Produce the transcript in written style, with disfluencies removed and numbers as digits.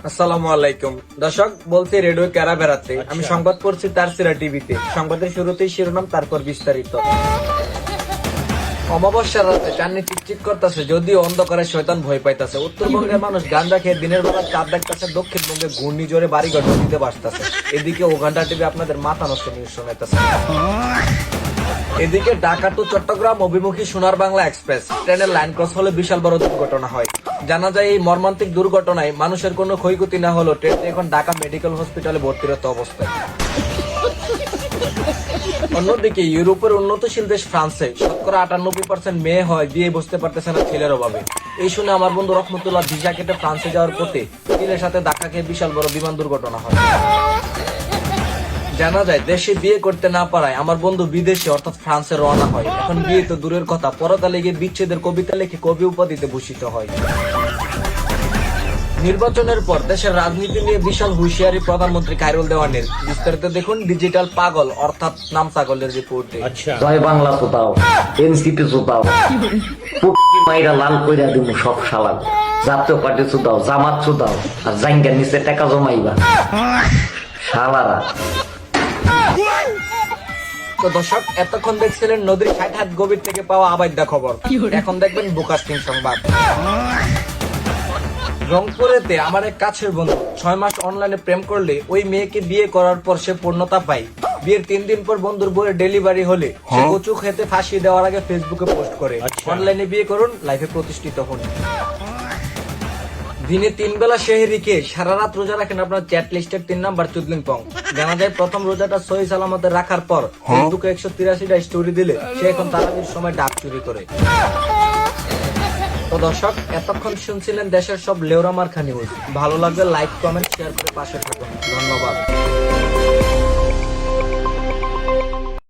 আসসালামু আলাইকুম দর্শক, বলছি রেডিও ক্যারা বেড়াতে। আমি সংবাদ পড়ছি তারসিরা টিভিতে। সংবাদের শুরুতেই শিরোনাম, তারপর বিস্তারিত। অমাবস্যার রাতে চাননি চিকচিক করতেছে, যদিও অন্ধকারে শয়তান ভয় পাইতেছে। উত্তরবঙ্গের মানুষ গাঁজা খেয়ে দিনের বেলা চাঁদ দেখতেছে, দক্ষিণবঙ্গে ঘূর্ণিঝড়ে বাড়িঘর নদীতে ভাসতেছে। এদিকে ওগান্ডা টিভি আপনাদের মাথা নষ্ট নিউজ শোনাইতেছে। এদিকে ঢাকা টু চট্টগ্রাম অভিমুখী সোনার বাংলা এক্সপ্রেস ট্রেনের লাইন ক্রস হলে বিশাল বড় দুর্ঘটনা হয়। জানা যায় এই মর্মান্তিক দুর্ঘটনায় মানুষের কোনো ক্ষয়ক্ষতি না হলেও ট্রেনটি এখন ঢাকা মেডিকেল হসপিটালে ভর্তিরত অবস্থায়। অন্যদিকে ইউরোপের উন্নতশীল দেশ ফ্রান্সে 98% মেয়ে হয় বিয়ে বসতে পারতেছে না ছেলের অভাবে। এই শুনে আমার বন্ধু রহমতুল্লাহ ভিসা কেটে ফ্রান্সে যাওয়ার পথে ছেলের সাথে ধাক্কা খেয়ে বিশাল বড় বিমান দুর্ঘটনা হয়। জানা যায় দেশে বিয়ে করতে না পারায় আমার বন্ধু বিদেশে অর্থাৎ ফ্রান্সে রওনা হয়। এখন বিয়ে তো দূরের কথা, পরকালে গিয়ে বিচ্ছেদের কবিতা লিখে কবি উপাধিতে ভূষিত হয়। নির্বাচনের পর দেশের রাজনীতি নিয়ে বিশাল হুঁশিয়ারি প্রধানমন্ত্রী খায়রুল দেওয়ানের। বিস্তারিত দেখুন ডিজিটাল পাগল অর্থাৎ নাম ছাগলের রিপোর্টে। জয় বাংলা চোদাও, এনসিপি চোদাও, পুটকি মাইরা লাল কইরা দিব সব শালাক। জাতীয় পার্টি চোদাও, জামাত চোদাও, আর জাইঙ্গার নিচে টাকা জমাইবা শালারা। তো দর্শক, এতক্ষণ দেখছিলেন নদীর 60 হাত গভীর থেকে পাওয়া আবাইদ্যা খবর। এখন দেখবেন বুকাস্টিং সংবাদ। রংপুরেতে আমার এক কাছের বন্ধু 6 মাস অনলাইনে প্রেম করলে ওই মেয়েকে বিয়ে করার পর সে পূর্ণতা পায়। বিয়ের 3 দিন পর বন্ধুর বউয়ের ডেলিভারি হলে সে কচু খেতে ফাঁসি দেওয়ার আগে ফেসবুকে পোস্ট করে, অনলাইনে বিয়ে করুন, লাইফে প্রতিষ্ঠিত হন। দিনে 3 বেলা সেহরি খেয়ে সারা রাত রোজা রাখেন আপনার চ্যাট লিস্টের 3 নাম্বার চুদলিং পং। জানা যায় প্রথম রোজাটা সহি সালামতে রাখার পর ফেসবুকে 183টা স্টোরি দিলে সে এখন তারাবির সময় ডাক চুরি করে। তো দর্শক, এতক্ষণ শুনছিলেন দেশের সব লেওরা মার্কা নিউজ। ভালো লাগলে লাইক, কমেন্ট, শেয়ার করে পাশে থাকুন। ধন্যবাদ।